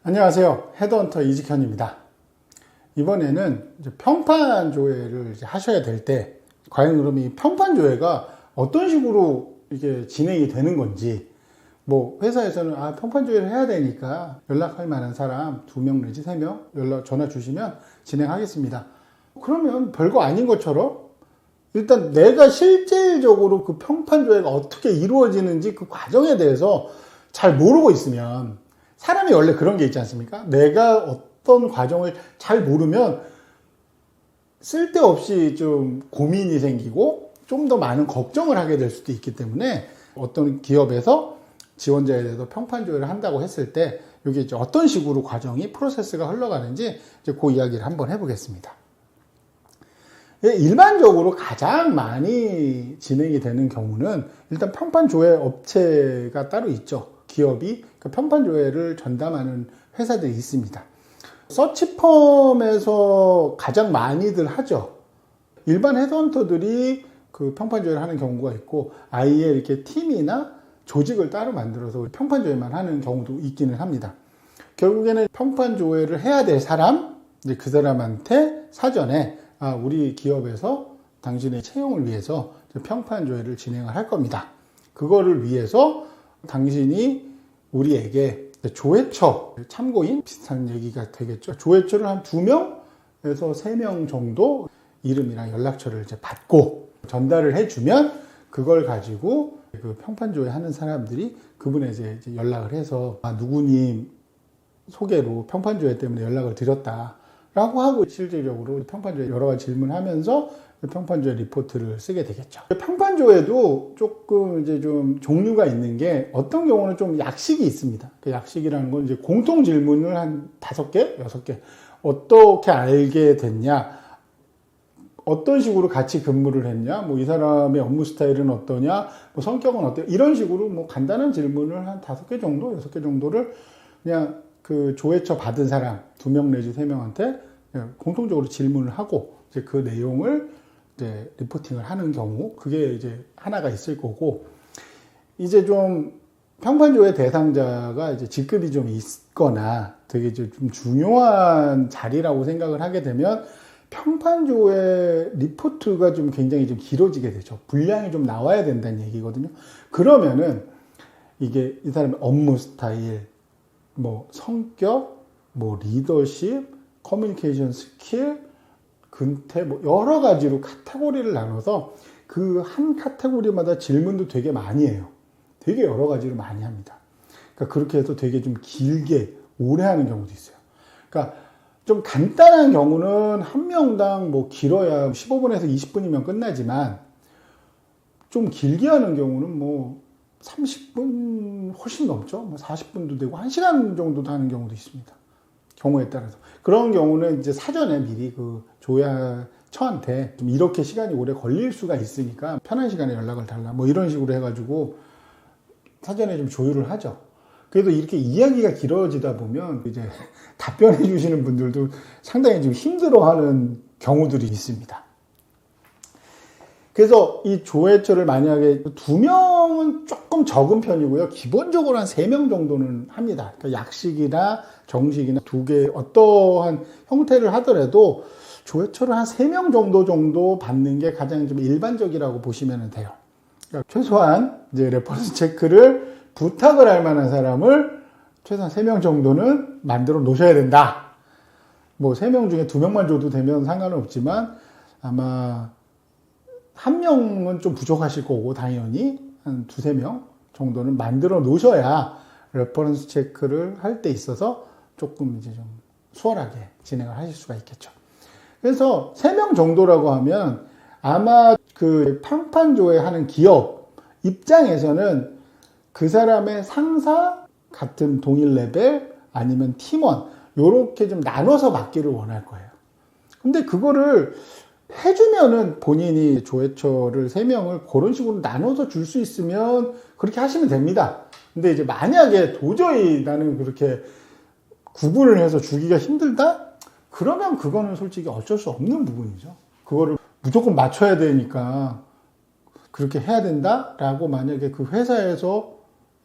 안녕하세요. 헤드헌터 이직현입니다. 이번에는 이제 평판 조회를 이제 하셔야 될 때, 과연 그럼 이 평판 조회가 어떤 식으로 이게 진행이 되는 건지, 뭐 회사에서는 평판 조회를 해야 되니까 연락할 만한 사람 2명 내지 3명 전화 주시면 진행하겠습니다. 그러면 별거 아닌 것처럼 일단 내가 실질적으로 그 평판 조회가 어떻게 이루어지는지 그 과정에 대해서 잘 모르고 있으면, 사람이 원래 그런 게 있지 않습니까? 내가 어떤 과정을 잘 모르면 쓸데없이 좀 고민이 생기고 좀 더 많은 걱정을 하게 될 수도 있기 때문에, 어떤 기업에서 지원자에 대해서 평판 조회를 한다고 했을 때 이게 이제 어떤 식으로 과정이 프로세스가 흘러가는지 이제 그 이야기를 한번 해보겠습니다. 일반적으로 가장 많이 진행이 되는 경우는 일단 평판 조회 업체가 따로 있죠. 기업이 그 평판 조회를 전담하는 회사들이 있습니다. 서치펌에서 가장 많이들 하죠. 일반 헤드헌터들이 그 평판 조회를 하는 경우가 있고, 아예 이렇게 팀이나 조직을 따로 만들어서 평판 조회만 하는 경우도 있기는 합니다. 결국에는 평판 조회를 해야 될 사람, 이제 그 사람한테 사전에 우리 기업에서 당신의 채용을 위해서 평판 조회를 진행을 할 겁니다. 그거를 위해서 당신이 우리에게 조회처, 참고인 비슷한 얘기가 되겠죠. 조회처를 한 2명에서 3명 정도 이름이랑 연락처를 이제 받고 전달을 해주면, 그걸 가지고 그 평판 조회 하는 사람들이 그분에 이제 연락을 해서 누구님 소개로 평판 조회 때문에 연락을 드렸다 라고 하고, 실질적으로 평판조회 여러 가지 질문하면서 평판조회 리포트를 쓰게 되겠죠. 평판조회도 조금 이제 좀 종류가 있는 게, 어떤 경우는 좀 약식이 있습니다. 그 약식이라는 건 이제 공통 질문을 한 5개, 6개. 어떻게 알게 됐냐? 어떤 식으로 같이 근무를 했냐? 뭐 이 사람의 업무 스타일은 어떠냐? 뭐 성격은 어때요? 이런 식으로 뭐 간단한 질문을 한 5개 정도, 6개 정도를 그냥 그 조회처 받은 사람 2명 내지 3명한테 공통적으로 질문을 하고, 이제 그 내용을 이제 리포팅을 하는 경우, 그게 이제 하나가 있을 거고, 이제 좀 평판조회 대상자가 이제 직급이 좀 있거나 되게 좀 중요한 자리라고 생각을 하게 되면, 평판조회 리포트가 좀 굉장히 좀 길어지게 되죠. 분량이 좀 나와야 된다는 얘기거든요. 그러면은 이게 이 사람의 업무 스타일, 뭐 성격, 뭐 리더십, 커뮤니케이션 스킬, 근태, 뭐 여러 가지로 카테고리를 나눠서 그 한 카테고리마다 질문도 되게 많이 해요. 되게 여러 가지로 많이 합니다. 그러니까 그렇게 해서 되게 좀 길게 오래 하는 경우도 있어요. 그러니까 좀 간단한 경우는 한 명당 뭐 길어야 15분에서 20분이면 끝나지만, 좀 길게 하는 경우는 뭐 30분 훨씬 넘죠. 뭐 40분도 되고 1시간 정도도 하는 경우도 있습니다. 경우에 따라서. 그런 경우는 이제 사전에 미리 그 조회처한테 좀 이렇게 시간이 오래 걸릴 수가 있으니까 편한 시간에 연락을 달라, 뭐 이런 식으로 해가지고 사전에 좀 조율을 하죠. 그래도 이렇게 이야기가 길어지다 보면 이제 답변해 주시는 분들도 상당히 좀 힘들어하는 경우들이 있습니다. 그래서 이 조회처를 만약에 2명은 조금 적은 편이고요. 기본적으로 한 3명 정도는 합니다. 그러니까 약식이나 정식이나 2개 어떠한 형태를 하더라도 조회처를 한 3명 정도 받는 게 가장 좀 일반적이라고 보시면 돼요. 그러니까 최소한 이제 레퍼런스 체크를 부탁을 할 만한 사람을 최소한 3명 정도는 만들어 놓으셔야 된다. 뭐 3명 중에 2명만 줘도 되면 상관은 없지만, 아마 1명은 좀 부족하실 거고, 당연히 한 2-3명 정도는 만들어 놓으셔야 레퍼런스 체크를 할 때 있어서 조금 이제 좀 수월하게 진행을 하실 수가 있겠죠. 그래서 3명 정도라고 하면 아마 그 평판 조회하는 기업 입장에서는 그 사람의 상사, 같은 동일 레벨, 아니면 팀원, 요렇게 좀 나눠서 맡기를 원할 거예요. 근데 그거를 해주면은 본인이 조회처를 3명을 그런 식으로 나눠서 줄 수 있으면 그렇게 하시면 됩니다. 근데 이제 만약에 도저히 나는 그렇게 구분을 해서 주기가 힘들다? 그러면 그거는 솔직히 어쩔 수 없는 부분이죠. 그거를 무조건 맞춰야 되니까 그렇게 해야 된다라고 만약에 그 회사에서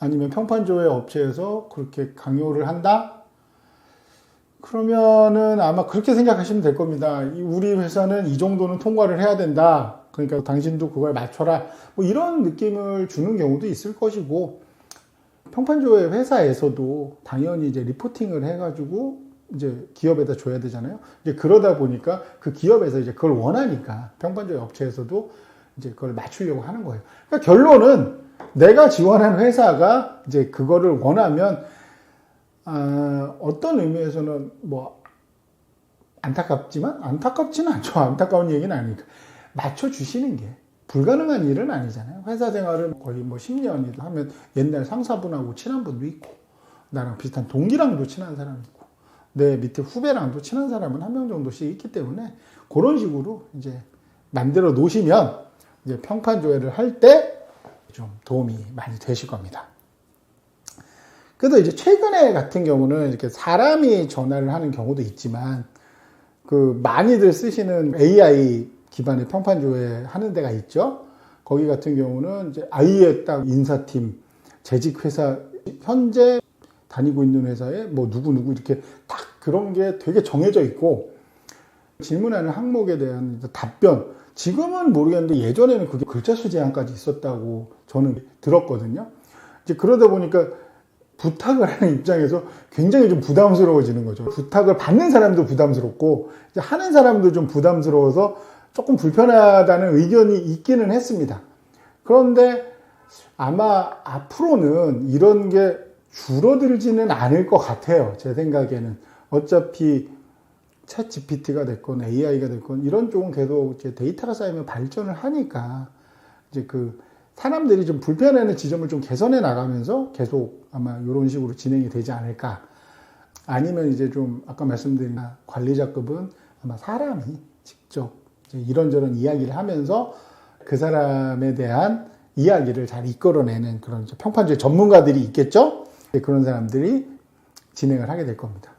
아니면 평판조회 업체에서 그렇게 강요를 한다? 그러면은 아마 그렇게 생각하시면 될 겁니다. 우리 회사는 이 정도는 통과를 해야 된다. 그러니까 당신도 그걸 맞춰라. 뭐 이런 느낌을 주는 경우도 있을 것이고, 평판조회 회사에서도 당연히 이제 리포팅을 해가지고 이제 기업에다 줘야 되잖아요. 이제 그러다 보니까 그 기업에서 이제 그걸 원하니까 평판조회 업체에서도 이제 그걸 맞추려고 하는 거예요. 그러니까 결론은 내가 지원한 회사가 이제 그거를 원하면 어떤 의미에서는 뭐 안타깝지만 안타깝지는 않죠. 안타까운 얘기는 아니니까 맞춰주시는 게 불가능한 일은 아니잖아요. 회사 생활을 거의 뭐 10년이도 하면 옛날 상사분하고 친한 분도 있고 나랑 비슷한 동기랑도 친한 사람이 있고 내 밑에 후배랑도 친한 사람은 한 명 정도씩 있기 때문에 그런 식으로 이제 만들어 놓으시면 이제 평판 조회를 할 때 좀 도움이 많이 되실 겁니다. 그래도 이제 최근에 같은 경우는 이렇게 사람이 전화를 하는 경우도 있지만 그 많이들 쓰시는 AI 기반의 평판 조회 하는 데가 있죠. 거기 같은 경우는 이제 아예 딱 인사팀, 재직 회사, 현재 다니고 있는 회사에 뭐 누구 이렇게 딱 그런 게 되게 정해져 있고 질문하는 항목에 대한 답변, 지금은 모르겠는데 예전에는 그게 글자 수 제한까지 있었다고 저는 들었거든요. 이제 그러다 보니까 부탁을 하는 입장에서 굉장히 좀 부담스러워지는 거죠. 부탁을 받는 사람도 부담스럽고 이제 하는 사람도 좀 부담스러워서 조금 불편하다는 의견이 있기는 했습니다. 그런데 아마 앞으로는 이런 게 줄어들지는 않을 것 같아요. 제 생각에는. 어차피 챗 GPT가 됐건 AI가 됐건 이런 쪽은 계속 이제 데이터가 쌓이면 발전을 하니까 이제 그 사람들이 좀 불편해하는 지점을 좀 개선해 나가면서 계속 아마 이런 식으로 진행이 되지 않을까. 아니면 이제 좀 아까 말씀드린 관리자급은 아마 사람이 직접 이제 이런저런 이야기를 하면서 그 사람에 대한 이야기를 잘 이끌어내는 그런 평판주의 전문가들이 있겠죠? 그런 사람들이 진행을 하게 될 겁니다.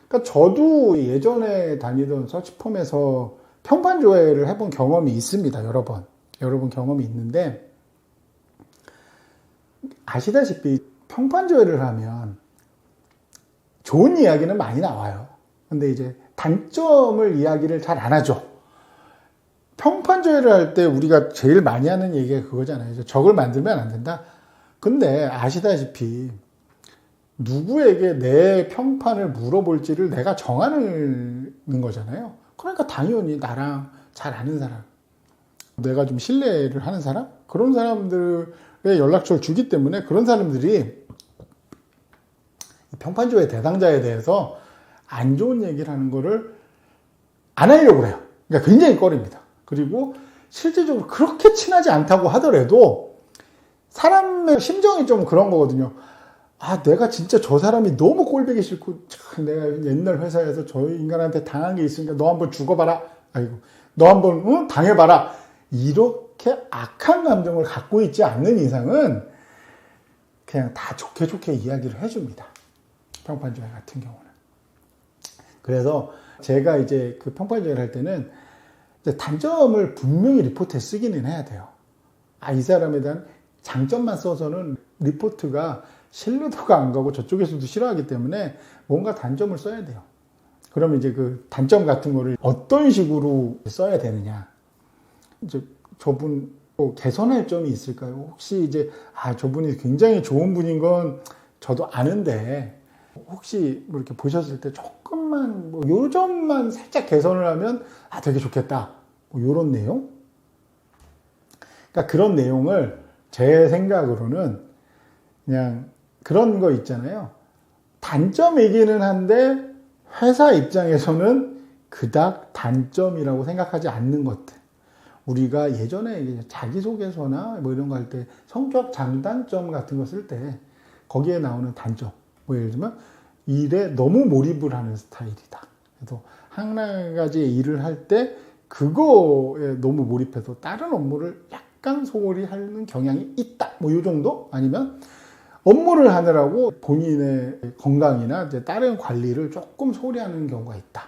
그러니까 저도 예전에 다니던 서치펌에서 평판조회를 해본 경험이 있습니다. 여러 번 경험이 있는데 아시다시피 평판조회를 하면 좋은 이야기는 많이 나와요. 근데 이제 단점을 이야기를 잘 안 하죠. 평판조회를 할 때 우리가 제일 많이 하는 얘기가 그거잖아요. 적을 만들면 안 된다. 근데 아시다시피 누구에게 내 평판을 물어볼지를 내가 정하는 거잖아요. 그러니까 당연히 나랑 잘 아는 사람, 내가 좀 신뢰를 하는 사람, 그런 사람들의 연락처를 주기 때문에 그런 사람들이 평판조회 대상자에 대해서 안 좋은 얘기를 하는 거를 안 하려고 해요. 그러니까 굉장히 꺼립니다. 그리고 실질적으로 그렇게 친하지 않다고 하더라도 사람의 심정이 좀 그런 거거든요. 내가 진짜 저 사람이 너무 꼴보기 싫고 내가 옛날 회사에서 저 인간한테 당한 게 있으니까 너 한번 죽어봐라. 너 한번 당해봐라. 이렇게 악한 감정을 갖고 있지 않는 이상은 그냥 다 좋게 이야기를 해줍니다. 평판조회 같은 경우는. 그래서 제가 이제 그 평판조회를 할 때는 이제 단점을 분명히 리포트에 쓰기는 해야 돼요. 이 사람에 대한 장점만 써서는 리포트가 신뢰도가 안 가고 저쪽에서도 싫어하기 때문에 뭔가 단점을 써야 돼요. 그러면 이제 그 단점 같은 거를 어떤 식으로 써야 되느냐. 이제 저분 뭐 개선할 점이 있을까요? 혹시 이제 저분이 굉장히 좋은 분인 건 저도 아는데 혹시 뭐 이렇게 보셨을 때 조금만 뭐 요 점만 살짝 개선을 하면 되게 좋겠다. 뭐 요런 내용? 그러니까 그런 내용을 제 생각으로는 그냥 그런 거 있잖아요. 단점이기는 한데 회사 입장에서는 그닥 단점이라고 생각하지 않는 것들. 우리가 예전에 자기소개서나 뭐 이런 거 할 때 성격 장단점 같은 거 쓸 때 거기에 나오는 단점. 뭐 예를 들면 일에 너무 몰입을 하는 스타일이다. 그래서 한 가지 일을 할 때 그거에 너무 몰입해서 다른 업무를 약간 소홀히 하는 경향이 있다. 뭐 이 정도? 아니면 업무를 하느라고 본인의 건강이나 이제 다른 관리를 조금 소홀히 하는 경우가 있다.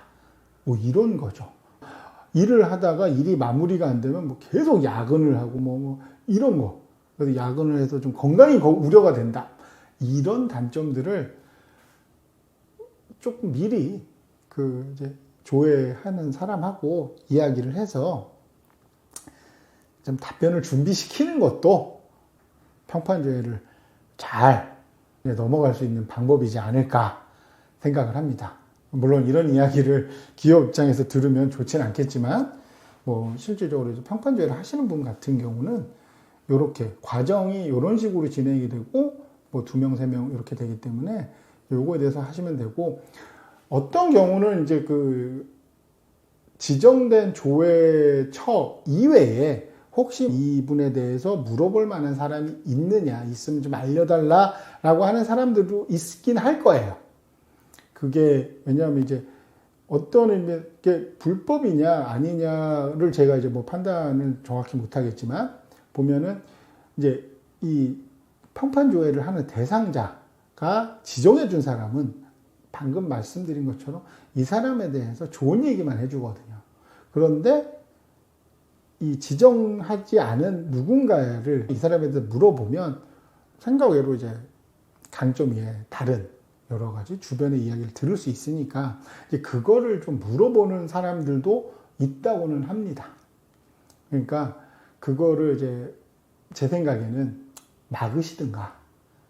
뭐 이런 거죠. 일을 하다가 일이 마무리가 안 되면 뭐 계속 야근을 하고 뭐 이런 거. 그래서 야근을 해서 좀 건강이 우려가 된다. 이런 단점들을 조금 미리 그 이제 조회하는 사람하고 이야기를 해서 좀 답변을 준비시키는 것도 평판조회를 잘 넘어갈 수 있는 방법이지 않을까 생각을 합니다. 물론 이런 이야기를 기업 입장에서 들으면 좋지는 않겠지만 뭐 실질적으로 평판조회를 하시는 분 같은 경우는 이렇게 과정이 이런 식으로 진행이 되고 뭐 2명, 3명 이렇게 되기 때문에 요거에 대해서 하시면 되고, 어떤 경우는 이제 그 지정된 조회처 이외에 혹시 이분에 대해서 물어볼 만한 사람이 있느냐, 있으면 좀 알려달라라고 하는 사람들도 있긴 할 거예요. 그게 왜냐하면 이제 어떤 게 불법이냐 아니냐를 제가 이제 뭐 판단을 정확히 못하겠지만 보면은 이제 이 평판 조회를 하는 대상자가 지정해 준 사람은 방금 말씀드린 것처럼 이 사람에 대해서 좋은 얘기만 해주거든요. 그런데 이 지정하지 않은 누군가를 이 사람에 대해서 물어보면 생각 외로 이제 강점이 다른 여러 가지 주변의 이야기를 들을 수 있으니까 이제 그거를 좀 물어보는 사람들도 있다고는 합니다. 그러니까 그거를 이제 제 생각에는 막으시든가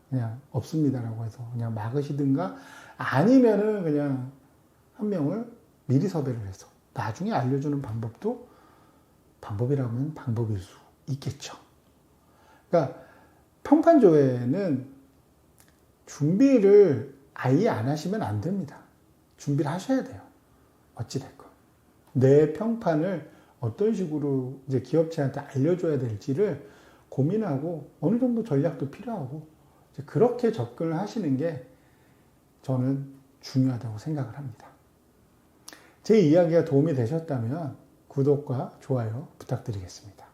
그냥 없습니다라고 해서 그냥 막으시든가 아니면은 그냥 한 명을 미리 섭외를 해서 나중에 알려주는 방법도 방법이라면 방법일 수 있겠죠. 그러니까 평판조회는 준비를 아예 안 하시면 안 됩니다. 준비를 하셔야 돼요. 어찌됐건. 내 평판을 어떤 식으로 이제 기업체한테 알려줘야 될지를 고민하고 어느 정도 전략도 필요하고 이제 그렇게 접근을 하시는 게 저는 중요하다고 생각을 합니다. 제 이야기가 도움이 되셨다면 구독과 좋아요 부탁드리겠습니다.